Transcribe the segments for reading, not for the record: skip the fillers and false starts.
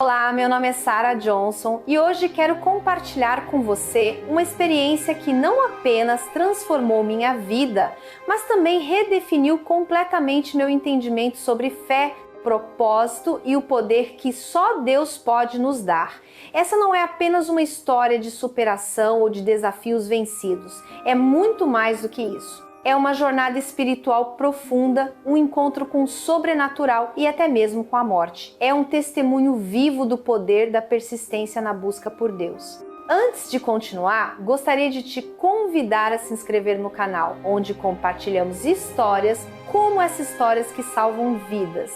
Olá, meu nome é Sarah Johnson e hoje quero compartilhar com você uma experiência que não apenas transformou minha vida, mas também redefiniu completamente meu entendimento sobre fé, propósito e o poder que só Deus pode nos dar. Essa não é apenas uma história de superação ou de desafios vencidos, é muito mais do que isso. É uma jornada espiritual profunda, um encontro com o sobrenatural e até mesmo com a morte. É um testemunho vivo do poder da persistência na busca por Deus. Antes de continuar, gostaria de te convidar a se inscrever no canal, onde compartilhamos histórias como essas histórias que salvam vidas.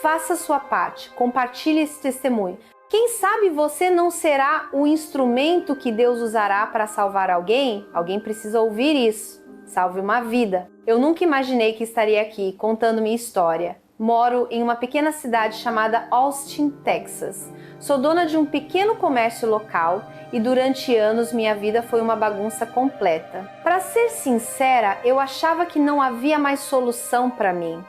Faça sua parte, compartilhe esse testemunho. Quem sabe você não será o instrumento que Deus usará para salvar alguém? Alguém precisa ouvir isso. Salve uma vida. Eu nunca imaginei que estaria aqui contando minha história. Moro em uma pequena cidade chamada Austin, Texas. Sou dona de um pequeno comércio local e durante anos minha vida foi uma bagunça completa. Para ser sincera, eu achava que não havia mais solução para mim.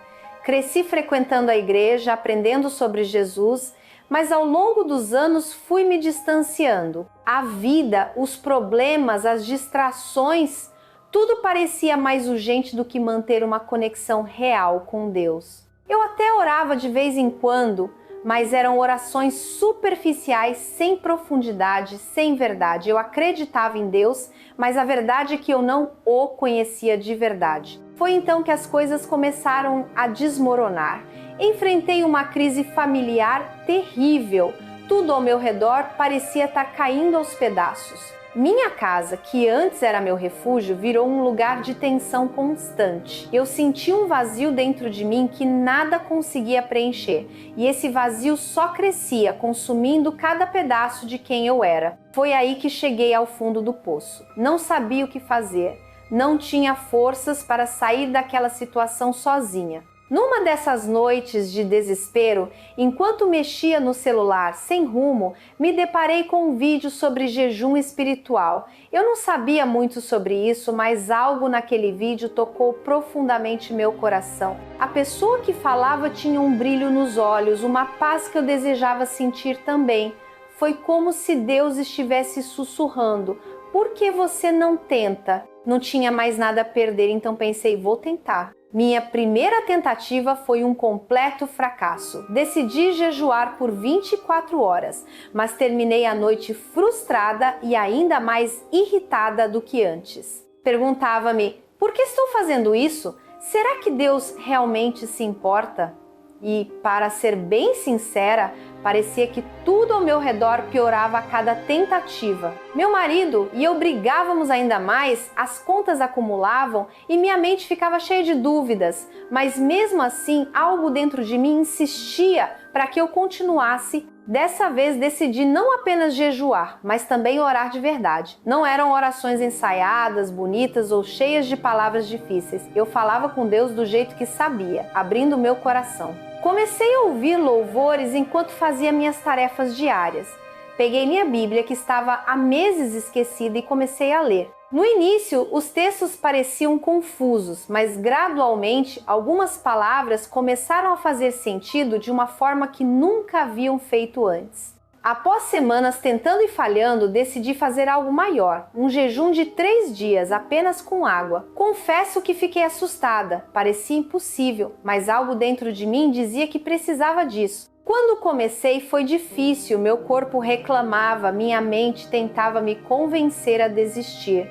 Cresci frequentando a igreja, aprendendo sobre Jesus, mas ao longo dos anos fui me distanciando. A vida, os problemas, as distrações, tudo parecia mais urgente do que manter uma conexão real com Deus. Eu até orava de vez em quando, mas eram orações superficiais, sem profundidade, sem verdade. Eu acreditava em Deus, mas a verdade é que eu não o conhecia de verdade. Foi então que as coisas começaram a desmoronar. Enfrentei uma crise familiar terrível. Tudo ao meu redor parecia estar caindo aos pedaços. Minha casa, que antes era meu refúgio, virou um lugar de tensão constante. Eu senti um vazio dentro de mim que nada conseguia preencher, e esse vazio só crescia, consumindo cada pedaço de quem eu era. Foi aí que cheguei ao fundo do poço. Não sabia o que fazer, não tinha forças para sair daquela situação sozinha. Numa dessas noites de desespero, enquanto mexia no celular sem rumo, me deparei com um vídeo sobre jejum espiritual. Eu não sabia muito sobre isso, mas algo naquele vídeo tocou profundamente meu coração. A pessoa que falava tinha um brilho nos olhos, uma paz que eu desejava sentir também. Foi como se Deus estivesse sussurrando: "Por que você não tenta?" Não tinha mais nada a perder, então pensei, vou tentar. Minha primeira tentativa foi um completo fracasso. Decidi jejuar por 24 horas, mas terminei a noite frustrada e ainda mais irritada do que antes. Perguntava-me, por que estou fazendo isso? Será que Deus realmente se importa? E, para ser bem sincera, parecia que tudo ao meu redor piorava a cada tentativa. Meu marido e eu brigávamos ainda mais, as contas acumulavam e minha mente ficava cheia de dúvidas, mas mesmo assim algo dentro de mim insistia para que eu continuasse. Dessa vez decidi não apenas jejuar, mas também orar de verdade. Não eram orações ensaiadas, bonitas ou cheias de palavras difíceis. Eu falava com Deus do jeito que sabia, abrindo meu coração. Comecei a ouvir louvores enquanto fazia minhas tarefas diárias. Peguei minha Bíblia, que estava há meses esquecida, e comecei a ler. No início, os textos pareciam confusos, mas gradualmente algumas palavras começaram a fazer sentido de uma forma que nunca haviam feito antes. Após semanas tentando e falhando, decidi fazer algo maior, um jejum de 3 dias apenas com água. Confesso que fiquei assustada, parecia impossível, mas algo dentro de mim dizia que precisava disso. Quando comecei foi difícil, meu corpo reclamava, minha mente tentava me convencer a desistir.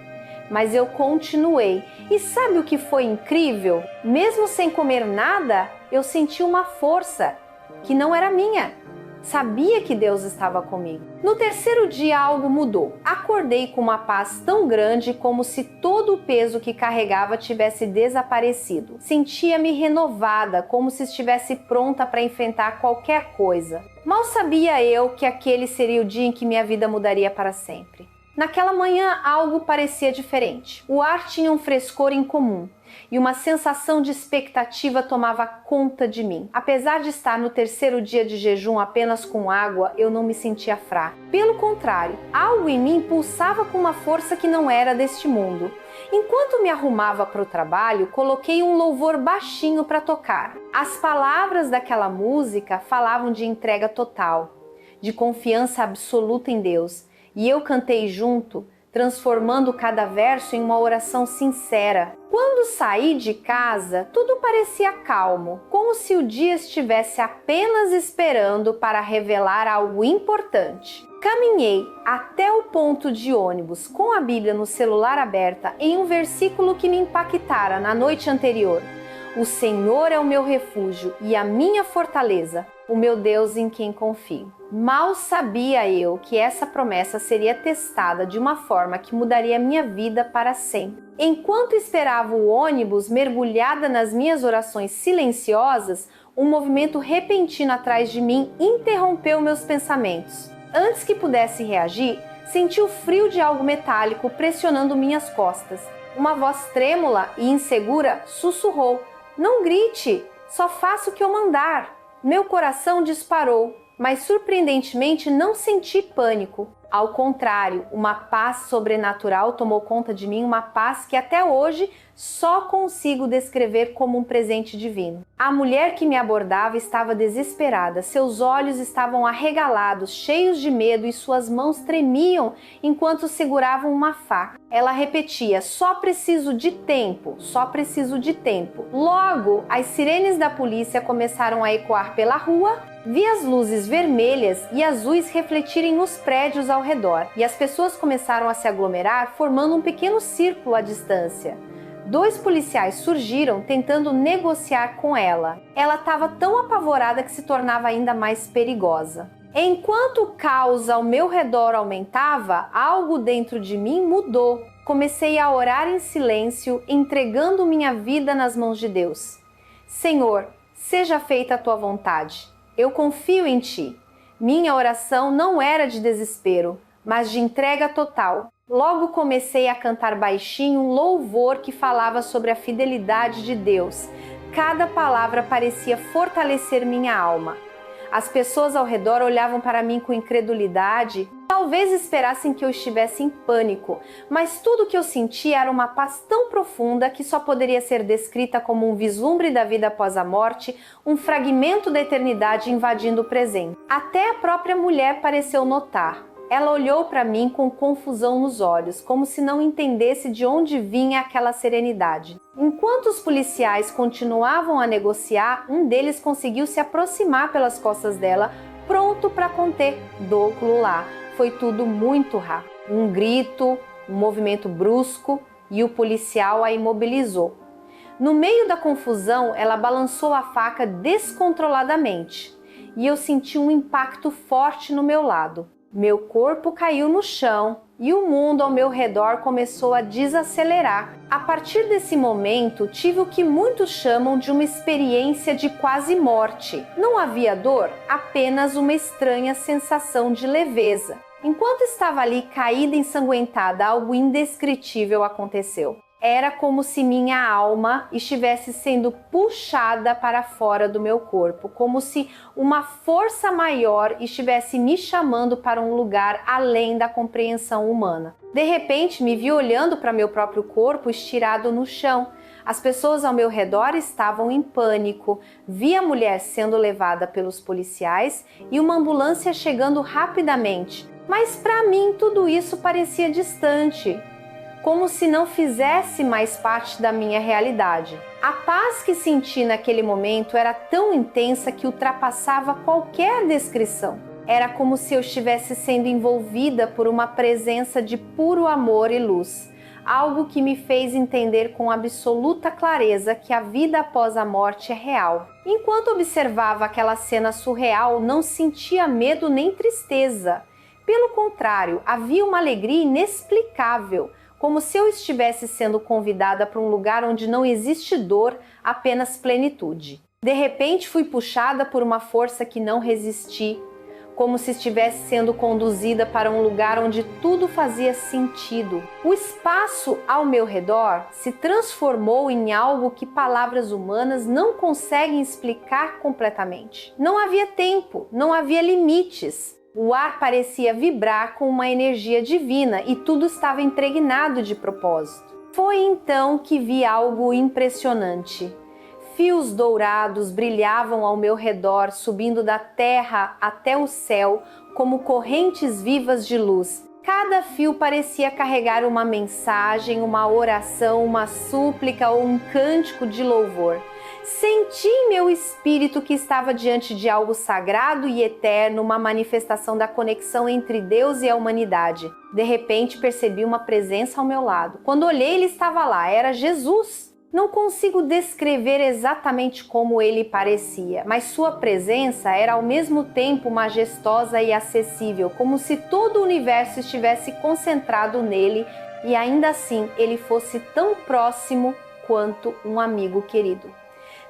Mas eu continuei. E sabe o que foi incrível? Mesmo sem comer nada, eu senti uma força que não era minha. Sabia que Deus estava comigo. No terceiro dia algo mudou. Acordei com uma paz tão grande como se todo o peso que carregava tivesse desaparecido. Sentia-me renovada, como se estivesse pronta para enfrentar qualquer coisa. Mal sabia eu que aquele seria o dia em que minha vida mudaria para sempre. Naquela manhã algo parecia diferente. O ar tinha um frescor incomum e uma sensação de expectativa tomava conta de mim. Apesar de estar no terceiro dia de jejum apenas com água, eu não me sentia fraca. Pelo contrário, algo em mim pulsava com uma força que não era deste mundo. Enquanto me arrumava para o trabalho, coloquei um louvor baixinho para tocar. As palavras daquela música falavam de entrega total, de confiança absoluta em Deus, e eu cantei junto, transformando cada verso em uma oração sincera. Quando saí de casa, tudo parecia calmo, como se o dia estivesse apenas esperando para revelar algo importante. Caminhei até o ponto de ônibus com a Bíblia no celular aberta em um versículo que me impactara na noite anterior. O Senhor é o meu refúgio e a minha fortaleza, o meu Deus em quem confio. Mal sabia eu que essa promessa seria testada de uma forma que mudaria minha vida para sempre. Enquanto esperava o ônibus, mergulhada nas minhas orações silenciosas, um movimento repentino atrás de mim interrompeu meus pensamentos. Antes que pudesse reagir, senti o frio de algo metálico pressionando minhas costas. Uma voz trêmula e insegura sussurrou: "Não grite, só faça o que eu mandar." Meu coração disparou, mas surpreendentemente não senti pânico. Ao contrário, uma paz sobrenatural tomou conta de mim, uma paz que até hoje só consigo descrever como um presente divino. A mulher que me abordava estava desesperada, seus olhos estavam arregalados, cheios de medo, e suas mãos tremiam enquanto seguravam uma faca. Ela repetia: "Só preciso de tempo, só preciso de tempo." Logo, as sirenes da polícia começaram a ecoar pela rua. Vi as luzes vermelhas e azuis refletirem nos prédios ao redor, e as pessoas começaram a se aglomerar, formando um pequeno círculo à distância. 2 policiais surgiram tentando negociar com ela. Ela estava tão apavorada que se tornava ainda mais perigosa. Enquanto o caos ao meu redor aumentava, algo dentro de mim mudou. Comecei a orar em silêncio, entregando minha vida nas mãos de Deus. Senhor, seja feita a tua vontade. Eu confio em ti. Minha oração não era de desespero, mas de entrega total. Logo comecei a cantar baixinho um louvor que falava sobre a fidelidade de Deus. Cada palavra parecia fortalecer minha alma. As pessoas ao redor olhavam para mim com incredulidade. Talvez esperassem que eu estivesse em pânico, mas tudo que eu sentia era uma paz tão profunda que só poderia ser descrita como um vislumbre da vida após a morte, um fragmento da eternidade invadindo o presente. Até a própria mulher pareceu notar. Ela olhou para mim com confusão nos olhos, como se não entendesse de onde vinha aquela serenidade. Enquanto os policiais continuavam a negociar, um deles conseguiu se aproximar pelas costas dela, pronto para conter. Dou-lo lá. Foi tudo muito rápido. Um grito, um movimento brusco, e o policial a imobilizou. No meio da confusão, ela balançou a faca descontroladamente, e eu senti um impacto forte no meu lado. Meu corpo caiu no chão e o mundo ao meu redor começou a desacelerar. A partir desse momento, tive o que muitos chamam de uma experiência de quase morte. Não havia dor, apenas uma estranha sensação de leveza. Enquanto estava ali caída, ensanguentada, algo indescritível aconteceu. Era como se minha alma estivesse sendo puxada para fora do meu corpo, como se uma força maior estivesse me chamando para um lugar além da compreensão humana. De repente, me vi olhando para meu próprio corpo estirado no chão. As pessoas ao meu redor estavam em pânico. Vi a mulher sendo levada pelos policiais e uma ambulância chegando rapidamente. Mas para mim tudo isso parecia distante, como se não fizesse mais parte da minha realidade. A paz que senti naquele momento era tão intensa que ultrapassava qualquer descrição. Era como se eu estivesse sendo envolvida por uma presença de puro amor e luz, algo que me fez entender com absoluta clareza que a vida após a morte é real. Enquanto observava aquela cena surreal, não sentia medo nem tristeza. Pelo contrário, havia uma alegria inexplicável, como se eu estivesse sendo convidada para um lugar onde não existe dor, apenas plenitude. De repente fui puxada por uma força que não resisti, como se estivesse sendo conduzida para um lugar onde tudo fazia sentido. O espaço ao meu redor se transformou em algo que palavras humanas não conseguem explicar completamente. Não havia tempo, não havia limites. O ar parecia vibrar com uma energia divina e tudo estava impregnado de propósito. Foi então que vi algo impressionante. Fios dourados brilhavam ao meu redor, subindo da terra até o céu, como correntes vivas de luz. Cada fio parecia carregar uma mensagem, uma oração, uma súplica ou um cântico de louvor. Senti em meu espírito que estava diante de algo sagrado e eterno, uma manifestação da conexão entre Deus e a humanidade. De repente percebi uma presença ao meu lado. Quando olhei, ele estava lá, era Jesus. Não consigo descrever exatamente como ele parecia, mas sua presença era ao mesmo tempo majestosa e acessível, como se todo o universo estivesse concentrado nele e ainda assim ele fosse tão próximo quanto um amigo querido.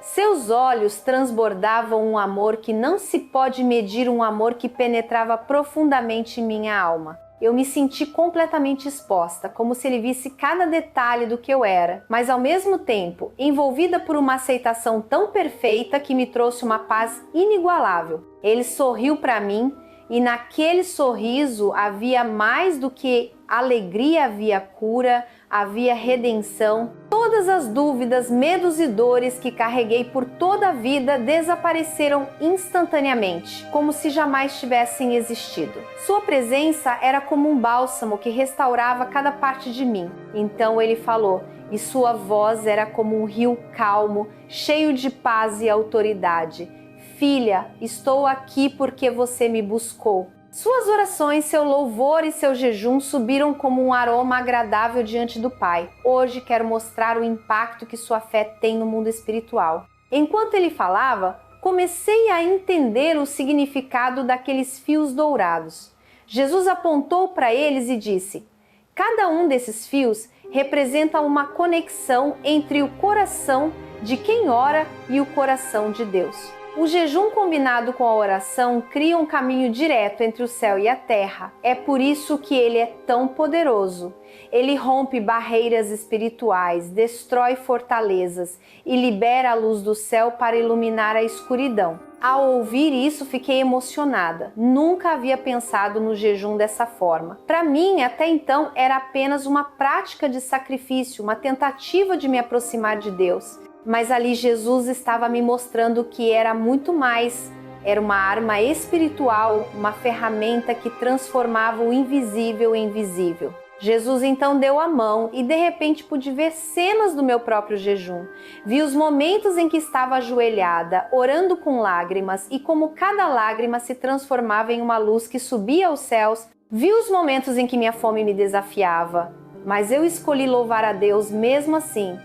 Seus olhos transbordavam um amor que não se pode medir, um amor que penetrava profundamente em minha alma. Eu me senti completamente exposta, como se ele visse cada detalhe do que eu era, mas ao mesmo tempo envolvida por uma aceitação tão perfeita que me trouxe uma paz inigualável. Ele sorriu para mim e naquele sorriso havia mais do que alegria, havia cura, havia redenção. Todas as dúvidas, medos e dores que carreguei por toda a vida desapareceram instantaneamente, como se jamais tivessem existido. Sua presença era como um bálsamo que restaurava cada parte de mim. Então ele falou, e sua voz era como um rio calmo, cheio de paz e autoridade. Filha, estou aqui porque você me buscou. Suas orações, seu louvor e seu jejum subiram como um aroma agradável diante do Pai. Hoje quero mostrar o impacto que sua fé tem no mundo espiritual. Enquanto ele falava, comecei a entender o significado daqueles fios dourados. Jesus apontou para eles e disse: cada um desses fios representa uma conexão entre o coração de quem ora e o coração de Deus. O jejum combinado com a oração cria um caminho direto entre o céu e a terra. É por isso que ele é tão poderoso. Ele rompe barreiras espirituais, destrói fortalezas e libera a luz do céu para iluminar a escuridão. Ao ouvir isso, fiquei emocionada. Nunca havia pensado no jejum dessa forma. Para mim, até então, era apenas uma prática de sacrifício, uma tentativa de me aproximar de Deus. Mas ali Jesus estava me mostrando que era muito mais. Era uma arma espiritual, uma ferramenta que transformava o invisível em visível. Jesus então deu a mão e de repente pude ver cenas do meu próprio jejum. Vi os momentos em que estava ajoelhada, orando com lágrimas e como cada lágrima se transformava em uma luz que subia aos céus. Vi os momentos em que minha fome me desafiava, mas eu escolhi louvar a Deus mesmo assim.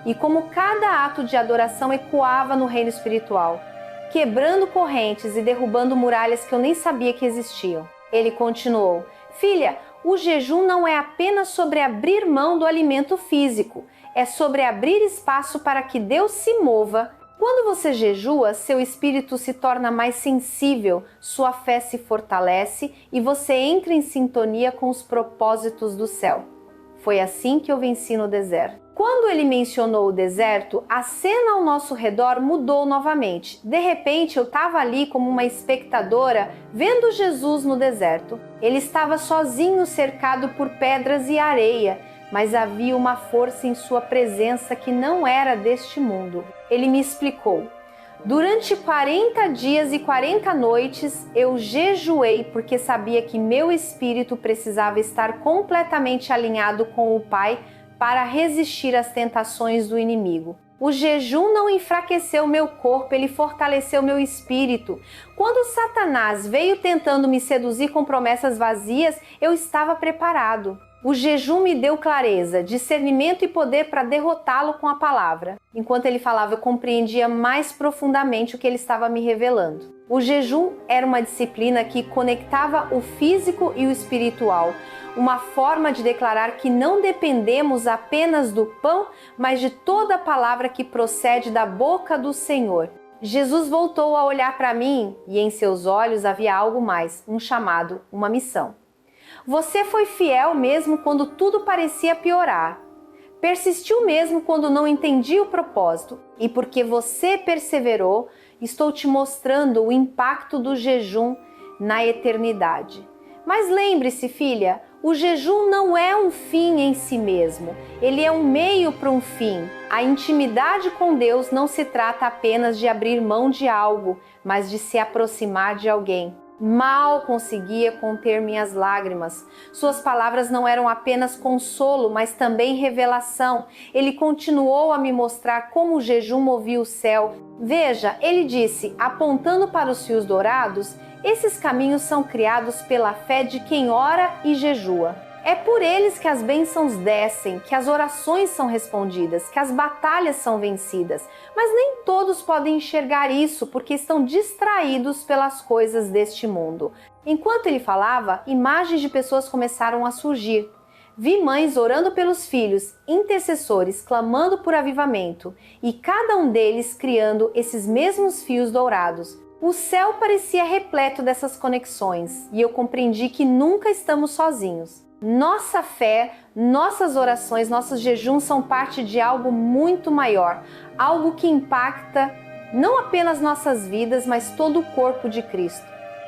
E como cada ato de adoração ecoava no reino espiritual, quebrando correntes e derrubando muralhas que eu nem sabia que existiam. Ele continuou: filha, o jejum não é apenas sobre abrir mão do alimento físico, é sobre abrir espaço para que Deus se mova. Quando você jejua, seu espírito se torna mais sensível, sua fé se fortalece e você entra em sintonia com os propósitos do céu. Foi assim que eu venci no deserto. Quando ele mencionou o deserto, a cena ao nosso redor mudou novamente. De repente, eu estava ali como uma espectadora, vendo Jesus no deserto. Ele estava sozinho, cercado por pedras e areia, mas havia uma força em sua presença que não era deste mundo. Ele me explicou: durante 40 dias e 40 noites, eu jejuei porque sabia que meu espírito precisava estar completamente alinhado com o Pai para resistir às tentações do inimigo. O jejum não enfraqueceu meu corpo, ele fortaleceu meu espírito. Quando Satanás veio tentando me seduzir com promessas vazias, eu estava preparado. O jejum me deu clareza, discernimento e poder para derrotá-lo com a palavra. Enquanto ele falava, eu compreendia mais profundamente o que ele estava me revelando. O jejum era uma disciplina que conectava o físico e o espiritual, uma forma de declarar que não dependemos apenas do pão, mas de toda a palavra que procede da boca do Senhor. Jesus voltou a olhar para mim e em seus olhos havia algo mais, um chamado, uma missão. Você foi fiel mesmo quando tudo parecia piorar. Persistiu mesmo quando não entendia o propósito. E porque você perseverou, estou te mostrando o impacto do jejum na eternidade. Mas lembre-se, filha, o jejum não é um fim em si mesmo, ele é um meio para um fim. A intimidade com Deus não se trata apenas de abrir mão de algo, mas de se aproximar de alguém. Mal conseguia conter minhas lágrimas. Suas palavras não eram apenas consolo, mas também revelação. Ele continuou a me mostrar como o jejum movia o céu. Veja, ele disse, apontando para os fios dourados, esses caminhos são criados pela fé de quem ora e jejua. É por eles que as bênçãos descem, que as orações são respondidas, que as batalhas são vencidas. Mas nem todos podem enxergar isso porque estão distraídos pelas coisas deste mundo. Enquanto ele falava, imagens de pessoas começaram a surgir. Vi mães orando pelos filhos, intercessores clamando por avivamento, e cada um deles criando esses mesmos fios dourados. O céu parecia repleto dessas conexões, e eu compreendi que nunca estamos sozinhos. Nossa fé, nossas orações, nossos jejuns são parte de algo muito maior, algo que impacta não apenas nossas vidas, mas todo o corpo de Cristo.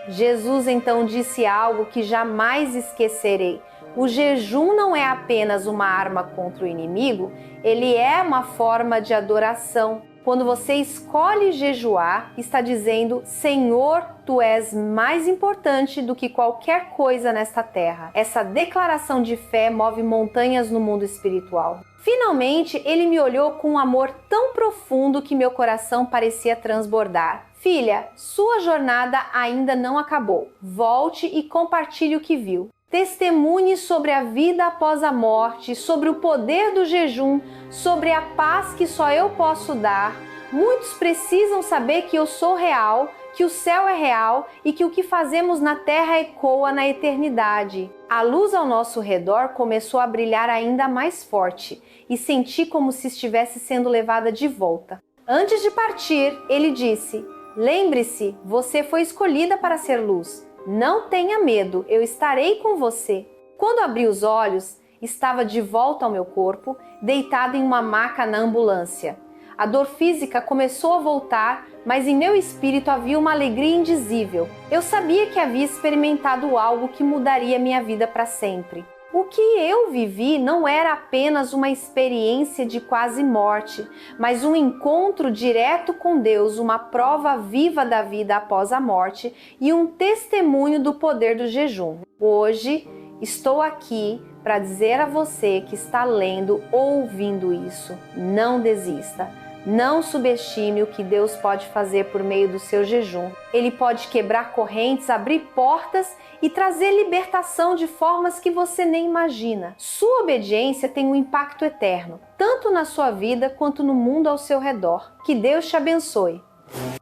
Jesus então disse algo que jamais esquecerei. O jejum não é apenas uma arma contra o inimigo, ele é uma forma de adoração. Quando você escolhe jejuar, está dizendo, Senhor, Tu és mais importante do que qualquer coisa nesta terra. Essa declaração de fé move montanhas no mundo espiritual. Finalmente, ele me olhou com um amor tão profundo que meu coração parecia transbordar. Filha, sua jornada ainda não acabou. Volte e compartilhe o que viu. Testemunhe sobre a vida após a morte, sobre o poder do jejum, sobre a paz que só eu posso dar. Muitos precisam saber que eu sou real, que o céu é real e que o que fazemos na terra ecoa na eternidade. A luz ao nosso redor começou a brilhar ainda mais forte e senti como se estivesse sendo levada de volta. Antes de partir, ele disse, lembre-se, você foi escolhida para ser luz. Não tenha medo, eu estarei com você. Quando abri os olhos, estava de volta ao meu corpo, deitada em uma maca na ambulância. A dor física começou a voltar, mas em meu espírito havia uma alegria indizível. Eu sabia que havia experimentado algo que mudaria minha vida para sempre. O que eu vivi não era apenas uma experiência de quase morte, mas um encontro direto com Deus, uma prova viva da vida após a morte e um testemunho do poder do jejum. Hoje, estou aqui para dizer a você que está lendo ou ouvindo isso, não desista. Não subestime o que Deus pode fazer por meio do seu jejum. Ele pode quebrar correntes, abrir portas e trazer libertação de formas que você nem imagina. Sua obediência tem um impacto eterno, tanto na sua vida quanto no mundo ao seu redor. Que Deus te abençoe.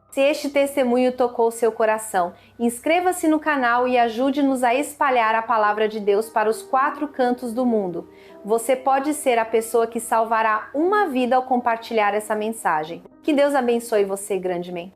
Se este testemunho tocou seu coração, inscreva-se no canal e ajude-nos a espalhar a palavra de Deus para os 4 cantos do mundo. Você pode ser a pessoa que salvará uma vida ao compartilhar essa mensagem. Que Deus abençoe você grandemente.